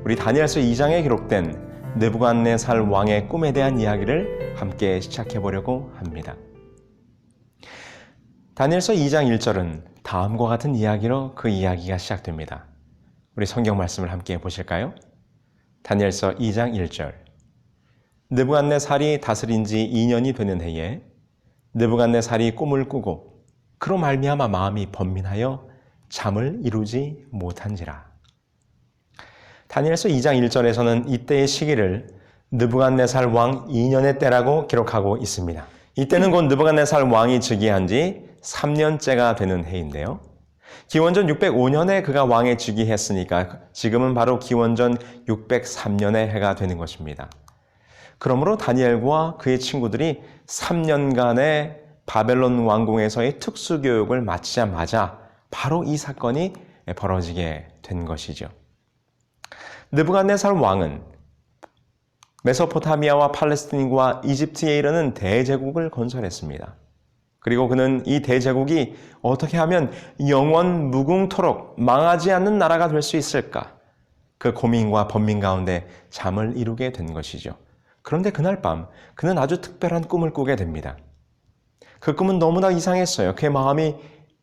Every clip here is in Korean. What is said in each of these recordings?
우리 다니엘서 2장에 기록된 느부갓네살 왕의 꿈에 대한 이야기를 함께 시작해 보려고 합니다. 다니엘서 2장 1절은 다음과 같은 이야기로 그 이야기가 시작됩니다. 우리 성경 말씀을 함께 보실까요? 다니엘서 2장 1절. 느부갓네살이 다스린 지 2년이 되는 해에 느부갓네살이 꿈을 꾸고 그로 말미암아 마음이 번민하여 잠을 이루지 못한지라. 다니엘서 2장 1절에서는 이때의 시기를 느부갓네살 왕 2년의 때라고 기록하고 있습니다. 이때는 곧 느부갓네살 왕이 즉위한 지 3년째가 되는 해인데요. 기원전 605년에 그가 왕에 즉위했으니까 지금은 바로 기원전 603년의 해가 되는 것입니다. 그러므로 다니엘과 그의 친구들이 3년간의 바벨론 왕궁에서의 특수교육을 마치자마자 바로 이 사건이 벌어지게 된 것이죠. 느부갓네살 왕은 메소포타미아와 팔레스틴과 이집트에 이르는 대제국을 건설했습니다. 그리고 그는 이 대제국이 어떻게 하면 영원 무궁토록 망하지 않는 나라가 될 수 있을까? 그 고민과 번민 가운데 잠을 이루게 된 것이죠. 그런데 그날 밤 그는 아주 특별한 꿈을 꾸게 됩니다. 그 꿈은 너무나 이상했어요. 그의 마음이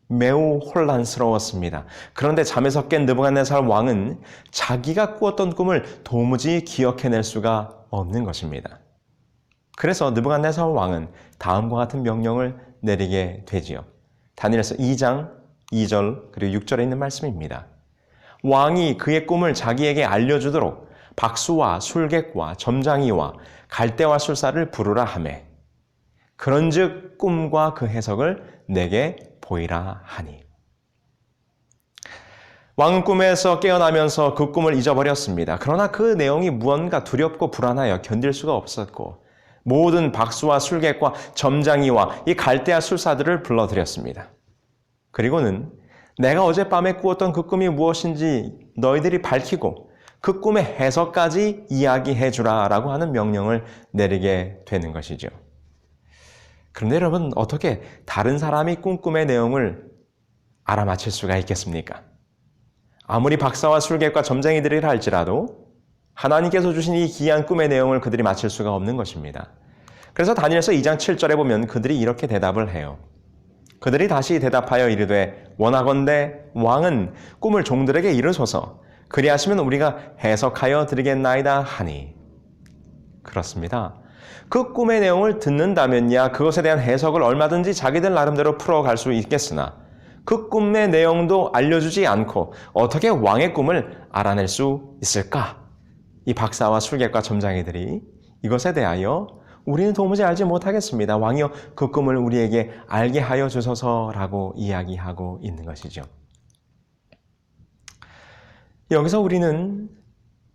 매우 혼란스러웠습니다. 그런데 잠에서 깬 느부갓네살 왕은 자기가 꾸었던 꿈을 도무지 기억해낼 수가 없는 것입니다. 그래서 느부갓네살 왕은 다음과 같은 명령을 내리게 되지요. 다니엘서 2장 2절 그리고 6절에 있는 말씀입니다. 왕이 그의 꿈을 자기에게 알려주도록 박수와 술객과 점장이와 갈대와 술사를 부르라 하매 그런즉 꿈과 그 해석을 내게 보이라 하니. 왕은 꿈에서 깨어나면서 그 꿈을 잊어버렸습니다. 그러나 그 내용이 무언가 두렵고 불안하여 견딜 수가 없었고 모든 박수와 술객과 점장이와 이 갈대아 술사들을 불러들였습니다. 그리고는 내가 어젯밤에 꾸었던 그 꿈이 무엇인지 너희들이 밝히고 그 꿈의 해석까지 이야기해 주라라고 하는 명령을 내리게 되는 것이죠. 그런데 여러분, 어떻게 다른 사람이 꾼 꿈의 내용을 알아맞힐 수가 있겠습니까? 아무리 박사와 술객과 점쟁이들이라 할지라도 하나님께서 주신 이 귀한 꿈의 내용을 그들이 맞힐 수가 없는 것입니다. 그래서 다니엘서 2장 7절에 보면 그들이 이렇게 대답을 해요. 그들이 다시 대답하여 이르되 원하건대 왕은 꿈을 종들에게 이르소서 그리하시면 우리가 해석하여 드리겠나이다 하니. 그렇습니다. 그 꿈의 내용을 듣는다면야 그것에 대한 해석을 얼마든지 자기들 나름대로 풀어갈 수 있겠으나 그 꿈의 내용도 알려주지 않고 어떻게 왕의 꿈을 알아낼 수 있을까? 이 박사와 술객과 점장이들이 이것에 대하여 우리는 도무지 알지 못하겠습니다. 왕이여 그 꿈을 우리에게 알게 하여 주소서라고 이야기하고 있는 것이죠. 여기서 우리는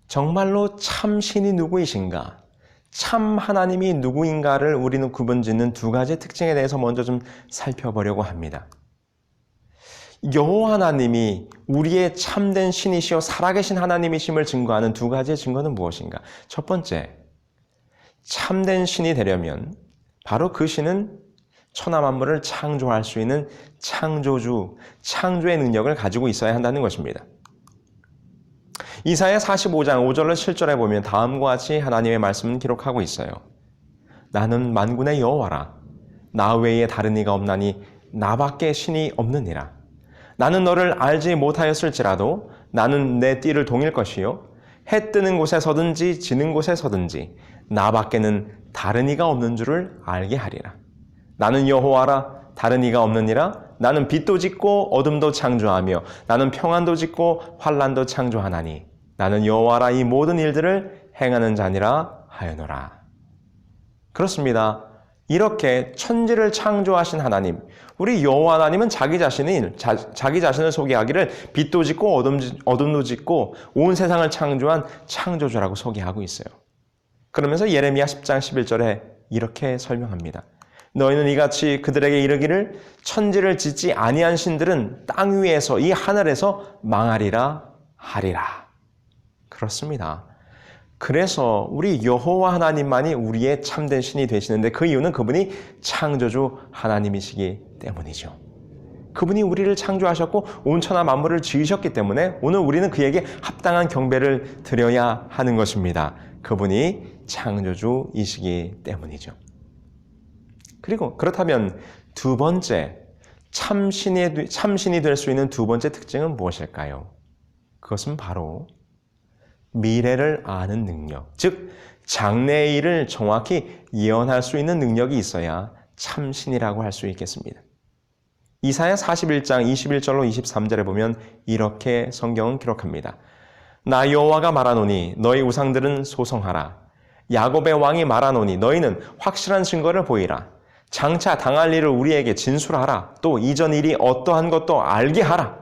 정말로 참 신이 누구이신가? 참 하나님이 누구인가를 우리는 구분짓는 두 가지 특징에 대해서 먼저 좀 살펴보려고 합니다. 여호와 하나님이 우리의 참된 신이시여 살아계신 하나님이심을 증거하는 두 가지의 증거는 무엇인가? 첫 번째, 참된 신이 되려면 바로 그 신은 천하 만물을 창조할 수 있는 창조주, 창조의 능력을 가지고 있어야 한다는 것입니다. 이사야 45장 5절로 7절에 보면 다음과 같이 하나님의 말씀은 기록하고 있어요. 나는 만군의 여호와라. 나 외에 다른 이가 없나니 나밖에 신이 없느니라. 나는 너를 알지 못하였을지라도 나는 내 띠를 동일 것이요 해 뜨는 곳에 서든지 지는 곳에 서든지 나밖에는 다른 이가 없는 줄을 알게 하리라. 나는 여호와라. 다른 이가 없느니라. 나는 빛도 짓고 어둠도 창조하며 나는 평안도 짓고 환난도 창조하나니 나는 여호와라. 이 모든 일들을 행하는 자니라 하여노라. 그렇습니다. 이렇게 천지를 창조하신 하나님, 우리 여호와 하나님은 자기 자신을 소개하기를 빛도 짓고 어둠도 짓고 온 세상을 창조한 창조주라고 소개하고 있어요. 그러면서 예레미야 10장 11절에 이렇게 설명합니다. 너희는 이같이 그들에게 이르기를 천지를 짓지 아니한 신들은 땅 위에서 이 하늘에서 망하리라 하리라. 그렇습니다. 그래서 우리 여호와 하나님만이 우리의 참된 신이 되시는데 그 이유는 그분이 창조주 하나님이시기 때문이죠. 그분이 우리를 창조하셨고 온천하 만물을 지으셨기 때문에 오늘 우리는 그에게 합당한 경배를 드려야 하는 것입니다. 그분이 창조주이시기 때문이죠. 그리고 그렇다면 두 번째, 참신이 될 수 있는 두 번째 특징은 무엇일까요? 그것은 바로 미래를 아는 능력, 즉 장래의 일을 정확히 예언할 수 있는 능력이 있어야 참신이라고 할 수 있겠습니다. 이사야 41장 21절로 23절에 보면 이렇게 성경은 기록합니다. 나 여호와가 말하노니 너희 우상들은 소송하라. 야곱의 왕이 말하노니 너희는 확실한 증거를 보이라. 장차 당할 일을 우리에게 진술하라. 또 이전 일이 어떠한 것도 알게 하라.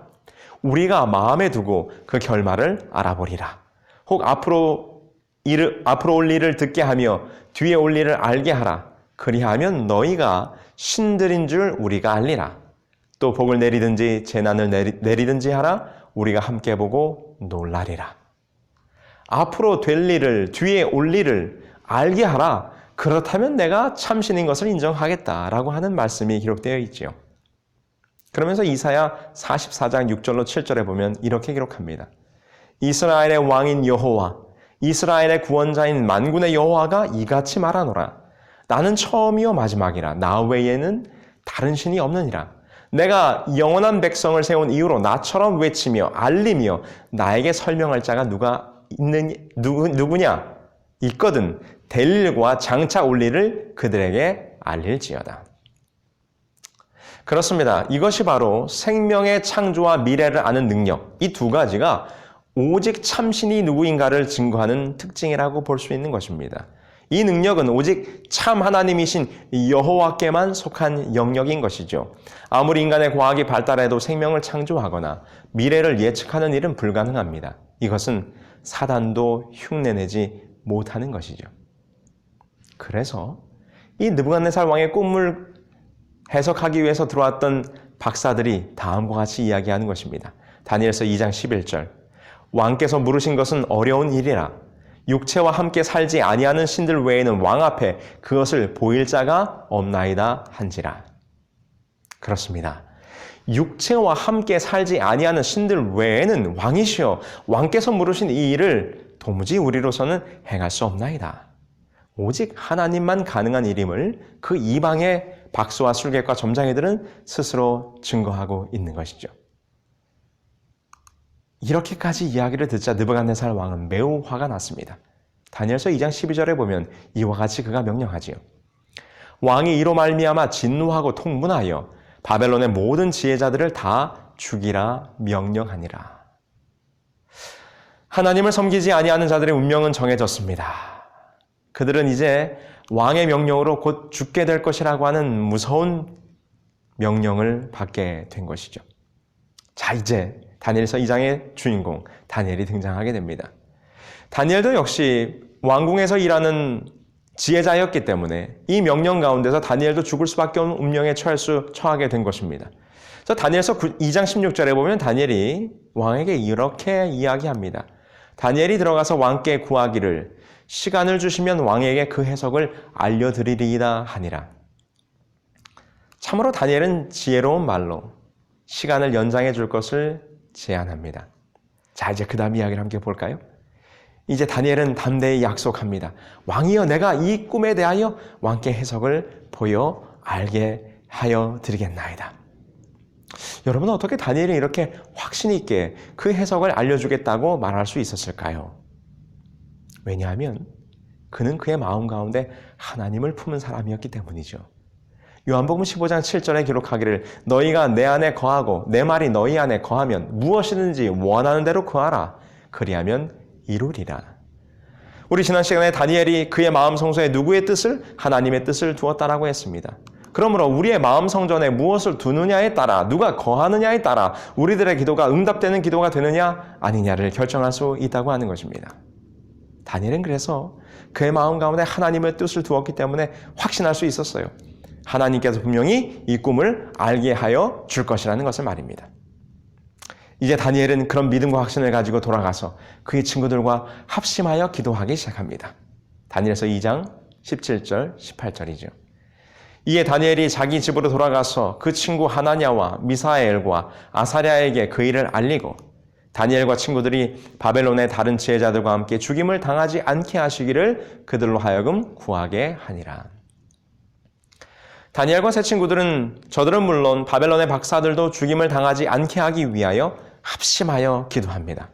우리가 마음에 두고 그 결말을 알아보리라. 혹 앞으로 올 일을 듣게 하며 뒤에 올 일을 알게 하라. 그리하면 너희가 신들인 줄 우리가 알리라. 또 복을 내리든지 재난을 내리든지 하라. 우리가 함께 보고 놀라리라. 앞으로 될 일을, 뒤에 올 일을 알게 하라. 그렇다면 내가 참신인 것을 인정하겠다라고 하는 말씀이 기록되어 있지요. 그러면서 이사야 44장 6절로 7절에 보면 이렇게 기록합니다. 이스라엘의 왕인 여호와, 이스라엘의 구원자인 만군의 여호와가 이같이 말하노라. 나는 처음이요 마지막이라. 나 외에는 다른 신이 없느니라. 내가 영원한 백성을 세운 이후로 나처럼 외치며 알리며 나에게 설명할 자가 누구냐? 있거든 될 일과 장차 올 일을 그들에게 알릴지어다. 그렇습니다. 이것이 바로 생명의 창조와 미래를 아는 능력, 이 두 가지가 오직 참신이 누구인가를 증거하는 특징이라고 볼 수 있는 것입니다. 이 능력은 오직 참 하나님이신 여호와께만 속한 영역인 것이죠. 아무리 인간의 과학이 발달해도 생명을 창조하거나 미래를 예측하는 일은 불가능합니다. 이것은 사단도 흉내내지 못하는 것이죠. 그래서 이 느부갓네살 왕의 꿈을 해석하기 위해서 들어왔던 박사들이 다음과 같이 이야기하는 것입니다. 다니엘서 2장 11절. 왕께서 물으신 것은 어려운 일이라. 육체와 함께 살지 아니하는 신들 외에는 왕 앞에 그것을 보일 자가 없나이다 한지라. 그렇습니다. 육체와 함께 살지 아니하는 신들 외에는 왕이시여 왕께서 물으신 이 일을 도무지 우리로서는 행할 수 없나이다. 오직 하나님만 가능한 일임을 그 이방의 박수와 술객과 점장이들은 스스로 증거하고 있는 것이죠. 이렇게까지 이야기를 듣자 느부갓네살 왕은 매우 화가 났습니다. 다니엘서 2장 12절에 보면 이와 같이 그가 명령하지요. 왕이 이로 말미암아 진노하고 통분하여 바벨론의 모든 지혜자들을 다 죽이라 명령하니라. 하나님을 섬기지 아니하는 자들의 운명은 정해졌습니다. 그들은 이제 왕의 명령으로 곧 죽게 될 것이라고 하는 무서운 명령을 받게 된 것이죠. 자, 이제 다니엘서 2장의 주인공 다니엘이 등장하게 됩니다. 다니엘도 역시 왕궁에서 일하는 지혜자였기 때문에 이 명령 가운데서 다니엘도 죽을 수밖에 없는 운명에 처하게 된 것입니다. 그래서 다니엘서 2장 16절에 보면 다니엘이 왕에게 이렇게 이야기합니다. 다니엘이 들어가서 왕께 구하기를 시간을 주시면 왕에게 그 해석을 알려드리리이다 하니라. 참으로 다니엘은 지혜로운 말로 시간을 연장해 줄 것을 제안합니다. 자, 이제 그 다음 이야기를 함께 볼까요? 이제 다니엘은 담대히 약속합니다. 왕이여, 내가 이 꿈에 대하여 왕께 해석을 보여 알게 하여 드리겠나이다. 여러분은 어떻게 다니엘이 이렇게 확신 있게 그 해석을 알려주겠다고 말할 수 있었을까요? 왜냐하면 그는 그의 마음 가운데 하나님을 품은 사람이었기 때문이죠. 요한복음 15장 7절에 기록하기를 너희가 내 안에 거하고 내 말이 너희 안에 거하면 무엇이든지 원하는 대로 구하라. 그리하면 이루리라. 우리 지난 시간에 다니엘이 그의 마음 성소에 누구의 뜻을? 하나님의 뜻을 두었다라고 했습니다. 그러므로 우리의 마음 성전에 무엇을 두느냐에 따라, 누가 거하느냐에 따라 우리들의 기도가 응답되는 기도가 되느냐 아니냐를 결정할 수 있다고 하는 것입니다. 다니엘은 그래서 그의 마음 가운데 하나님의 뜻을 두었기 때문에 확신할 수 있었어요. 하나님께서 분명히 이 꿈을 알게 하여 줄 것이라는 것을 말입니다. 이제 다니엘은 그런 믿음과 확신을 가지고 돌아가서 그의 친구들과 합심하여 기도하기 시작합니다. 다니엘서 2장 17절, 18절이죠. 이에 다니엘이 자기 집으로 돌아가서 그 친구 하나냐와 미사엘과 아사랴에게 그 일을 알리고 다니엘과 친구들이 바벨론의 다른 지혜자들과 함께 죽임을 당하지 않게 하시기를 그들로 하여금 구하게 하니라. 다니엘과 세 친구들은 저들은 물론 바벨론의 박사들도 죽임을 당하지 않게 하기 위하여 합심하여 기도합니다.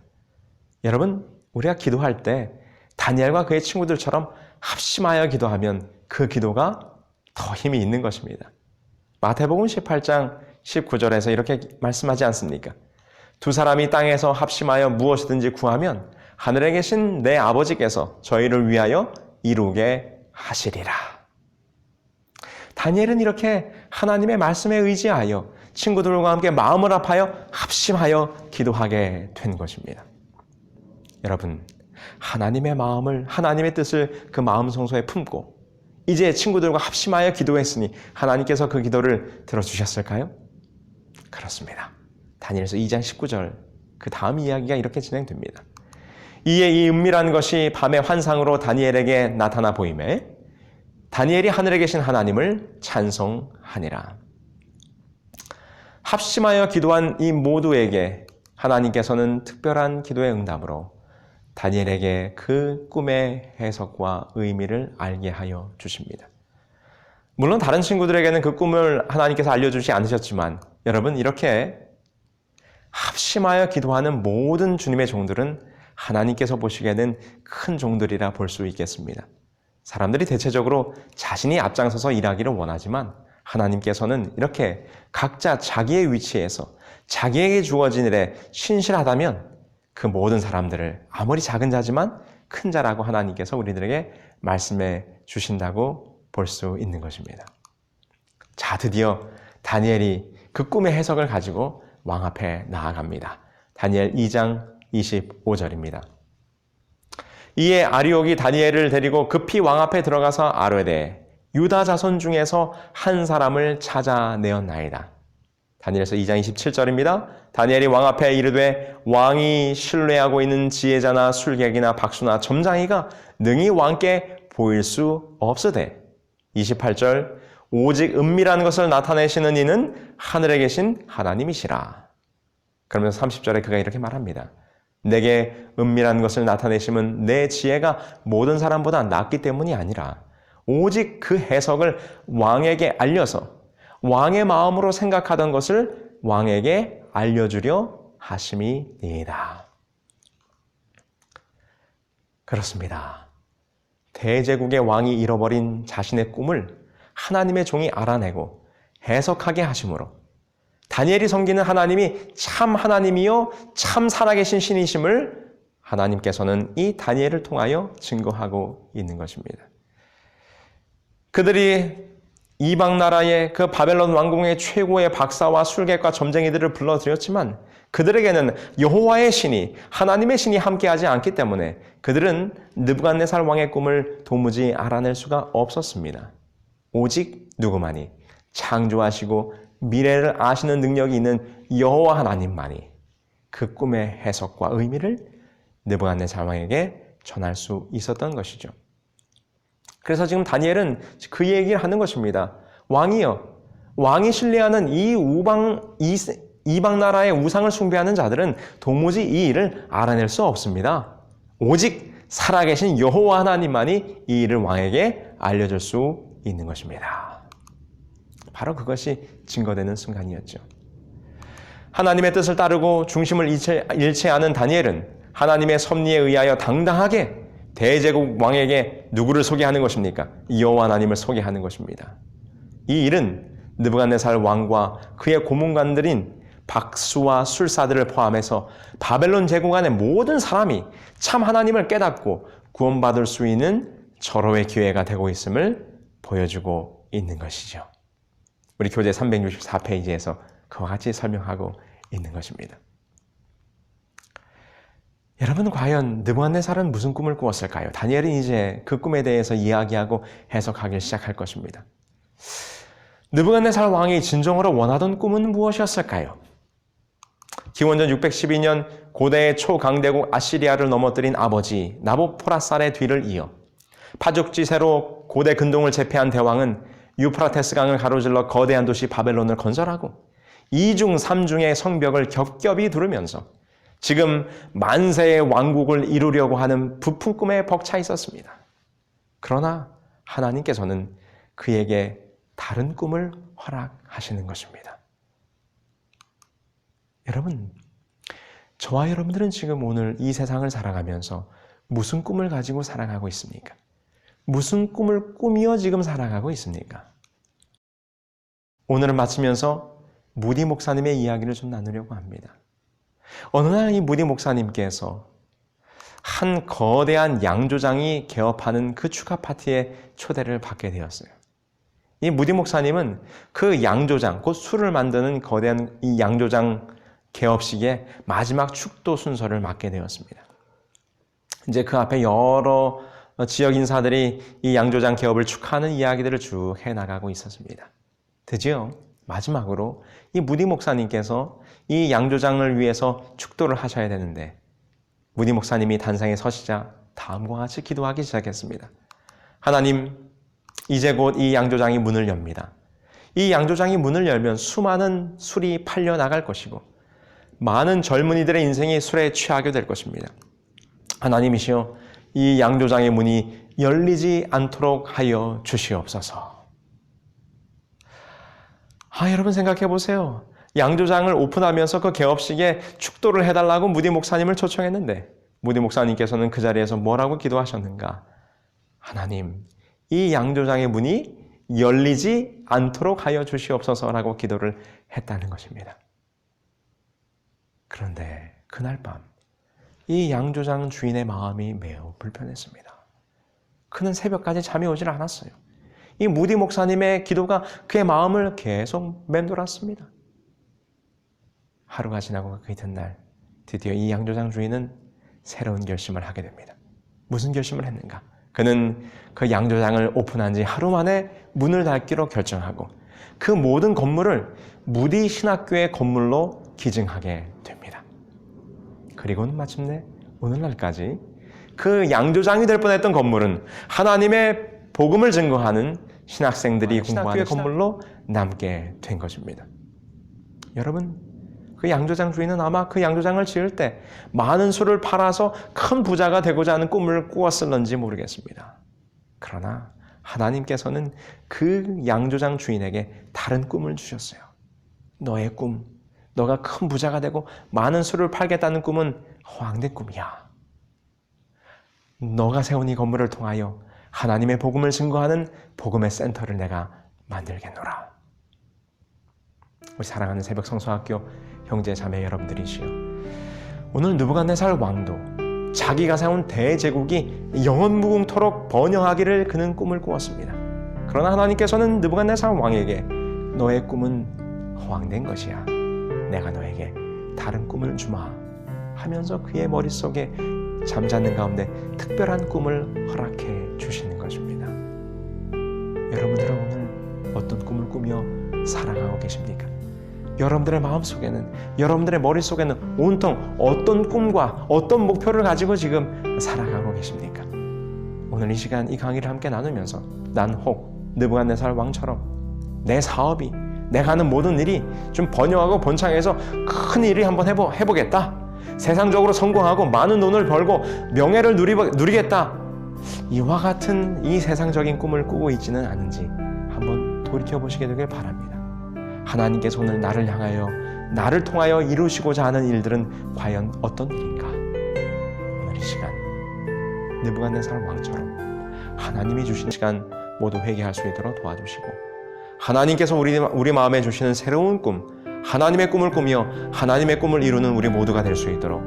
여러분, 우리가 기도할 때 다니엘과 그의 친구들처럼 합심하여 기도하면 그 기도가 더 힘이 있는 것입니다. 마태복음 18장 19절에서 이렇게 말씀하지 않습니까? 두 사람이 땅에서 합심하여 무엇이든지 구하면 하늘에 계신 내 아버지께서 저희를 위하여 이루게 하시리라. 다니엘은 이렇게 하나님의 말씀에 의지하여 친구들과 함께 마음을 합하여 합심하여 기도하게 된 것입니다. 여러분, 하나님의 마음을, 하나님의 뜻을 그 마음 성소에 품고 이제 친구들과 합심하여 기도했으니 하나님께서 그 기도를 들어주셨을까요? 그렇습니다. 다니엘서 2장 19절 그 다음 이야기가 이렇게 진행됩니다. 이에 이 은밀한 것이 밤의 환상으로 다니엘에게 나타나 보이매 다니엘이 하늘에 계신 하나님을 찬송하니라. 합심하여 기도한 이 모두에게 하나님께서는 특별한 기도의 응답으로 다니엘에게 그 꿈의 해석과 의미를 알게 하여 주십니다. 물론 다른 친구들에게는 그 꿈을 하나님께서 알려주지 않으셨지만 여러분, 이렇게 합심하여 기도하는 모든 주님의 종들은 하나님께서 보시기에는 큰 종들이라 볼 수 있겠습니다. 사람들이 대체적으로 자신이 앞장서서 일하기를 원하지만 하나님께서는 이렇게 각자 자기의 위치에서 자기에게 주어진 일에 신실하다면 그 모든 사람들을 아무리 작은 자지만 큰 자라고 하나님께서 우리들에게 말씀해 주신다고 볼 수 있는 것입니다. 자, 드디어 다니엘이 그 꿈의 해석을 가지고 왕 앞에 나아갑니다. 다니엘 2장 25절입니다. 이에 아리옥이 다니엘을 데리고 급히 왕 앞에 들어가서 아뢰되 유다 자손 중에서 한 사람을 찾아내었나이다. 다니엘서 2장 27절입니다. 다니엘이 왕 앞에 이르되 왕이 신뢰하고 있는 지혜자나 술객이나 박수나 점장이가 능히 왕께 보일 수 없으되 28절 오직 은밀한 것을 나타내시는 이는 하늘에 계신 하나님이시라. 그러면서 30절에 그가 이렇게 말합니다. 내게 은밀한 것을 나타내심은 내 지혜가 모든 사람보다 낫기 때문이 아니라 오직 그 해석을 왕에게 알려서 왕의 마음으로 생각하던 것을 왕에게 알려주려 하심이니이다. 그렇습니다. 대제국의 왕이 잃어버린 자신의 꿈을 하나님의 종이 알아내고 해석하게 하심으로 다니엘이 섬기는 하나님이 참 하나님이요 참 살아계신 신이심을 하나님께서는 이 다니엘을 통하여 증거하고 있는 것입니다. 그들이 이방 나라의 그 바벨론 왕궁의 최고의 박사와 술객과 점쟁이들을 불러들였지만 그들에게는 여호와의 신이, 하나님의 신이 함께하지 않기 때문에 그들은 느부갓네살 왕의 꿈을 도무지 알아낼 수가 없었습니다. 오직 누구만이 창조하시고 미래를 아시는 능력이 있는 여호와 하나님만이 그 꿈의 해석과 의미를 느부갓네살 왕에게 전할 수 있었던 것이죠. 그래서 지금 다니엘은 그 얘기를 하는 것입니다. 왕이여, 왕이 신뢰하는 이방 나라의 우상을 숭배하는 자들은 도무지 이 일을 알아낼 수 없습니다. 오직 살아계신 여호와 하나님만이 이 일을 왕에게 알려줄 수 있는 것입니다. 바로 그것이 증거되는 순간이었죠. 하나님의 뜻을 따르고 중심을 잃지 않은 다니엘은 하나님의 섭리에 의하여 당당하게 대제국 왕에게 누구를 소개하는 것입니까? 여호와 하나님을 소개하는 것입니다. 이 일은 느부갓네살 왕과 그의 고문관들인 박수와 술사들을 포함해서 바벨론 제국 안의 모든 사람이 참 하나님을 깨닫고 구원받을 수 있는 절호의 기회가 되고 있음을 보여주고 있는 것이죠. 우리 교재 364페이지에서 그와 같이 설명하고 있는 것입니다. 여러분, 과연 느부갓네살은 무슨 꿈을 꾸었을까요? 다니엘은 이제 그 꿈에 대해서 이야기하고 해석하기 시작할 것입니다. 느부갓네살 왕이 진정으로 원하던 꿈은 무엇이었을까요? 기원전 612년 고대의 초강대국 아시리아를 넘어뜨린 아버지 나보포라살의 뒤를 이어 파죽지세로 고대 근동을 제패한 대왕은 유프라테스 강을 가로질러 거대한 도시 바벨론을 건설하고 이중 삼중의 성벽을 겹겹이 두르면서 지금 만세의 왕국을 이루려고 하는 부푼 꿈에 벅차 있었습니다. 그러나 하나님께서는 그에게 다른 꿈을 허락하시는 것입니다. 여러분, 저와 여러분들은 지금 오늘 이 세상을 살아가면서 무슨 꿈을 가지고 살아가고 있습니까? 무슨 꿈을 꾸며 지금 살아가고 있습니까? 오늘은 마치면서 무디 목사님의 이야기를 좀 나누려고 합니다. 어느 날 이 무디 목사님께서 한 거대한 양조장이 개업하는 그 축하 파티에 초대를 받게 되었어요. 이 무디 목사님은 그 양조장, 곧 술을 만드는 거대한 이 양조장 개업식의 마지막 축도 순서를 맡게 되었습니다. 이제 그 앞에 여러 지역 인사들이 이 양조장 개업을 축하하는 이야기들을 쭉 해나가고 있었습니다. 드디어 마지막으로 이 무디 목사님께서 이 양조장을 위해서 축도를 하셔야 되는데 무디 목사님이 단상에 서시자 다음과 같이 기도하기 시작했습니다. 하나님, 이제 곧 이 양조장이 문을 엽니다. 이 양조장이 문을 열면 수많은 술이 팔려 나갈 것이고 많은 젊은이들의 인생이 술에 취하게 될 것입니다. 하나님이시여, 이 양조장의 문이 열리지 않도록 하여 주시옵소서. 여러분 생각해 보세요. 양조장을 오픈하면서 그 개업식에 축도를 해달라고 무디 목사님을 초청했는데 무디 목사님께서는 그 자리에서 뭐라고 기도하셨는가? 하나님, 이 양조장의 문이 열리지 않도록 하여 주시옵소서라고 기도를 했다는 것입니다. 그런데 그날 밤 이 양조장 주인의 마음이 매우 불편했습니다. 그는 새벽까지 잠이 오질 않았어요. 이 무디 목사님의 기도가 그의 마음을 계속 맴돌았습니다. 하루가 지나고 그 이튿날 드디어 이 양조장 주인은 새로운 결심을 하게 됩니다. 무슨 결심을 했는가? 그는 그 양조장을 오픈한 지 하루 만에 문을 닫기로 결정하고 그 모든 건물을 무디 신학교의 건물로 기증하게 됩니다. 그리고는 마침내 오늘날까지 그 양조장이 될 뻔했던 건물은 하나님의 복음을 증거하는 신학생들이 공부하는 건물로 남게 된 것입니다. 여러분, 그 양조장 주인은 아마 그 양조장을 지을 때 많은 술을 팔아서 큰 부자가 되고자 하는 꿈을 꾸었을는지 모르겠습니다. 그러나 하나님께서는 그 양조장 주인에게 다른 꿈을 주셨어요. 너의 꿈, 너가 큰 부자가 되고 많은 술을 팔겠다는 꿈은 허황된 꿈이야. 너가 세운 이 건물을 통하여 하나님의 복음을 증거하는 복음의 센터를 내가 만들겠노라. 우리 사랑하는 새벽 성서학교 형제 자매 여러분들이시여, 오늘 느부갓네살 왕도 자기가 세운 대제국이 영원무궁토록 번영하기를 그는 꿈을 꾸었습니다. 그러나 하나님께서는 느부갓네살 왕에게 너의 꿈은 허황된 것이야. 내가 너에게 다른 꿈을 주마 하면서 그의 머릿속에 잠자는 가운데 특별한 꿈을 허락해 주시는 것입니다. 여러분들은 오늘 어떤 꿈을 꾸며 살아가고 계십니까? 여러분들의 마음속에는, 여러분들의 머릿속에는 온통 어떤 꿈과 어떤 목표를 가지고 지금 살아가고 계십니까? 오늘 이 시간 이 강의를 함께 나누면서 난 혹 느부갓네살 왕처럼 내 사업이, 내가 하는 모든 일이 좀 번영하고 번창해서 큰 일을 한번 해보겠다. 세상적으로 성공하고 많은 돈을 벌고 명예를 누리겠다. 이와 같은 이 세상적인 꿈을 꾸고 있지는 않은지 한번 돌이켜보시게 되길 바랍니다. 하나님께서 오늘 나를 향하여, 나를 통하여 이루시고자 하는 일들은 과연 어떤 일인가? 오늘 이 시간 느부갓네살 왕처럼 하나님이 주신 시간 모두 회개할 수 있도록 도와주시고, 하나님께서 우리 마음에 주시는 새로운 꿈, 하나님의 꿈을 꾸며 하나님의 꿈을 이루는 우리 모두가 될 수 있도록